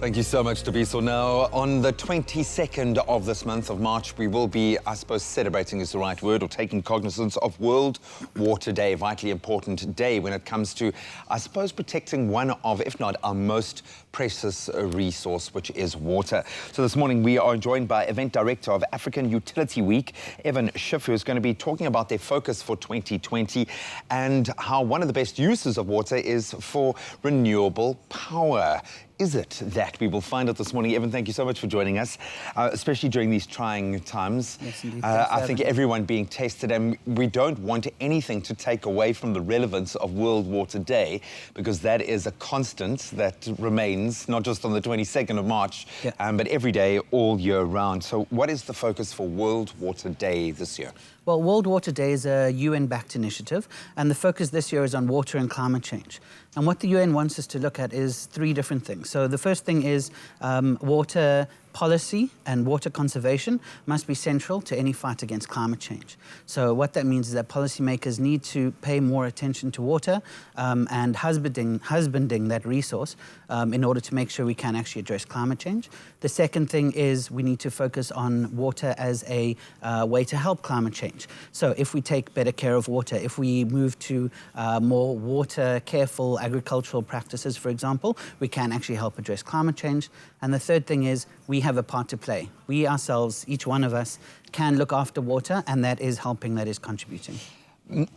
Thank you so much, Dabiso. Now, on the 22nd of this month of March, we will be, I suppose, celebrating is the right word, or taking cognizance of World Water Day, a vitally important day when it comes to, I suppose, protecting one of, if not our most precious resource, which is water. So this morning, we are joined by Event Director of African Utility Week, Evan Schiff, who is going to be talking about their focus for 2020 and how one of the best uses of water is for renewable power. Is it that? We will find out this morning. Evan, thank you so much for joining us, especially during these trying times. Yes, indeed. I think everyone being tested, and we don't want anything to take away from the relevance of World Water Day, because that is a constant that remains not just on the 22nd of March, but every day, all year round. So what is the focus for World Water Day this year? Well, World Water Day is a UN-backed initiative, and the focus this year is on water and climate change. And what the UN wants us to look at is three different things. So the first thing is water policy and water conservation must be central to any fight against climate change. So what that means is that policymakers need to pay more attention to water and husbanding that resource in order to make sure we can actually address climate change. The second thing is we need to focus on water as a way to help climate change. So if we take better care of water, if we move to more water careful agricultural practices, for example, we can actually help address climate change. And the third thing is we have a part to play. We ourselves, each one of us, can look after water, and that is helping, that is contributing.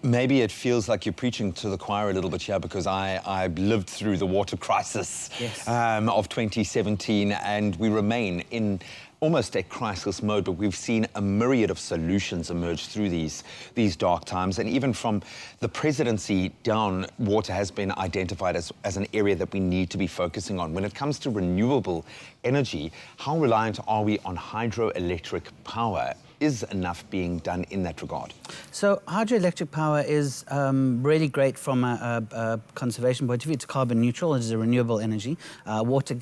Maybe it feels like you're preaching to the choir a little bit here, because I lived through the water crisis of 2017, and we remain in almost a crisis mode, but we've seen a myriad of solutions emerge through these dark times. And even from the presidency down, water has been identified as an area that we need to be focusing on. When it comes to renewable energy, how reliant are we on hydroelectric power? Is enough being done in that regard? So hydroelectric power is really great from a conservation point of view. It's carbon neutral. It is a renewable energy. Water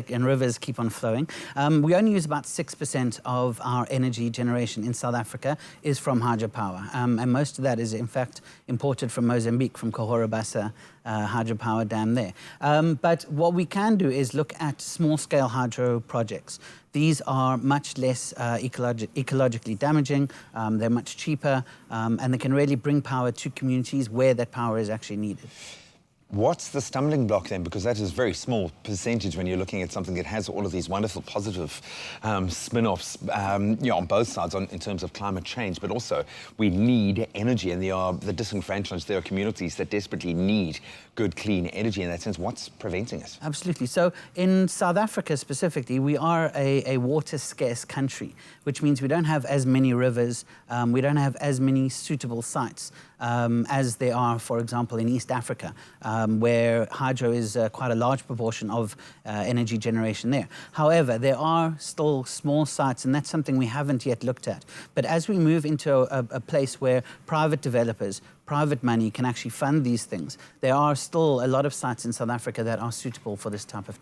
and rivers keep on flowing. We only use about 6% of our energy generation in South Africa is from hydropower. And most of that is, in fact, imported from Mozambique, from Cahora Bassa hydropower dam there. But what we can do is look at small-scale hydro projects. These are much less ecologically damaging, they're much cheaper, and they can really bring power to communities where that power is actually needed. What's the stumbling block then? Because that is a very small percentage when you're looking at something that has all of these wonderful positive spin-offs on both sides in terms of climate change, but also we need energy, and the disenfranchised, there are communities that desperately need good, clean energy in that sense. What's preventing it? Absolutely. So in South Africa specifically, we are a water-scarce country, which means we don't have as many rivers, we don't have as many suitable sites as there are, for example, in East Africa, where hydro is quite a large proportion of energy generation there. However, there are still small sites, and that's something we haven't yet looked at. But as we move into a place where private developers, private money can actually fund these things, there are still a lot of sites in South Africa that are suitable for this type of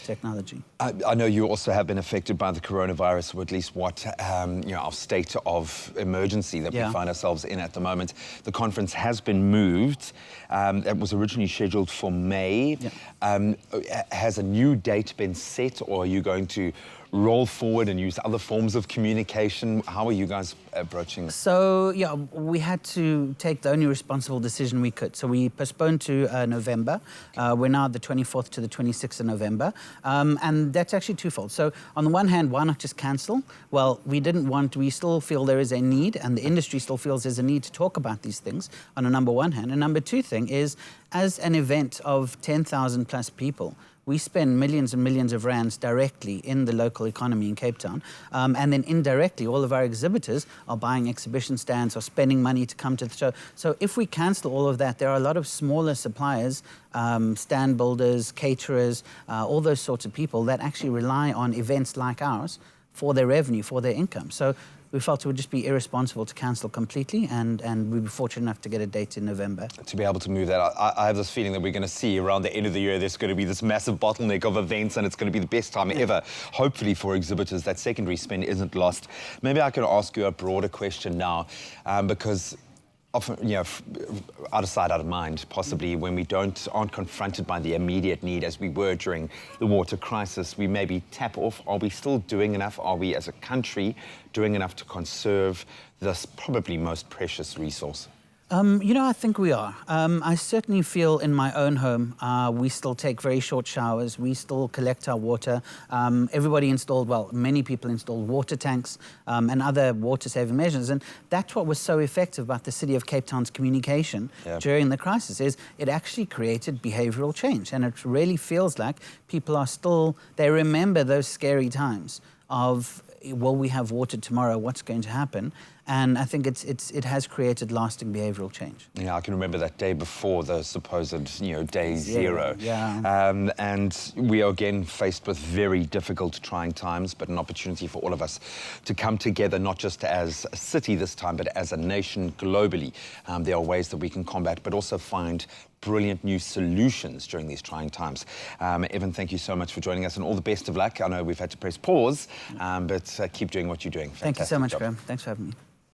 technology. I know you also have been affected by the coronavirus, or at least what our state of emergency that we find ourselves in at the moment. The conference has been moved. It was originally scheduled for May. Has a new date been set, or are you going to roll forward and use other forms of communication? How are you guys approaching this? So, yeah, we had to take the only responsible decision we could. So we postponed to November. We're now the 24th to the 26th of November. And that's actually twofold. So on the one hand, why not just cancel? Well, we still feel there is a need, and the industry still feels there's a need to talk about these things on a number one hand. And number two thing is, as an event of 10,000 plus people, we spend millions and millions of rands directly in the local economy in Cape Town. And then indirectly, all of our exhibitors are buying exhibition stands or spending money to come to the show. So if we cancel all of that, there are a lot of smaller suppliers, stand builders, caterers, all those sorts of people that actually rely on events like ours for their revenue, for their income. So we felt it would just be irresponsible to cancel completely, and we were fortunate enough to get a date in November. To be able to move that, I have this feeling that we're going to see around the end of the year there's going to be this massive bottleneck of events, and it's going to be the best time ever, hopefully, for exhibitors. That secondary spend isn't lost. Maybe I could ask you a broader question now, because often, out of sight, out of mind, possibly, when we aren't confronted by the immediate need as we were during the water crisis. We maybe tap off. Are we still doing enough? Are we as a country doing enough to conserve this probably most precious resource? I think we are. I certainly feel in my own home, we still take very short showers. We still collect our water. Many people installed water tanks and other water-saving measures. And that's what was so effective about the City of Cape Town's communication during the crisis, is it actually created behavioural change. And it really feels like people are still, they remember those scary times of, will we have water tomorrow? What's going to happen? And I think it has created lasting behavioural change. Yeah, I can remember that day before the supposed, day zero. Yeah. And we are again faced with very difficult, trying times, but an opportunity for all of us to come together, not just as a city this time, but as a nation globally. There are ways that we can combat, but also find brilliant new solutions during these trying times. Evan, thank you so much for joining us, and all the best of luck. I know we've had to press pause, but keep doing what you're doing. Thank you so much, job. Graham. Thanks for having me.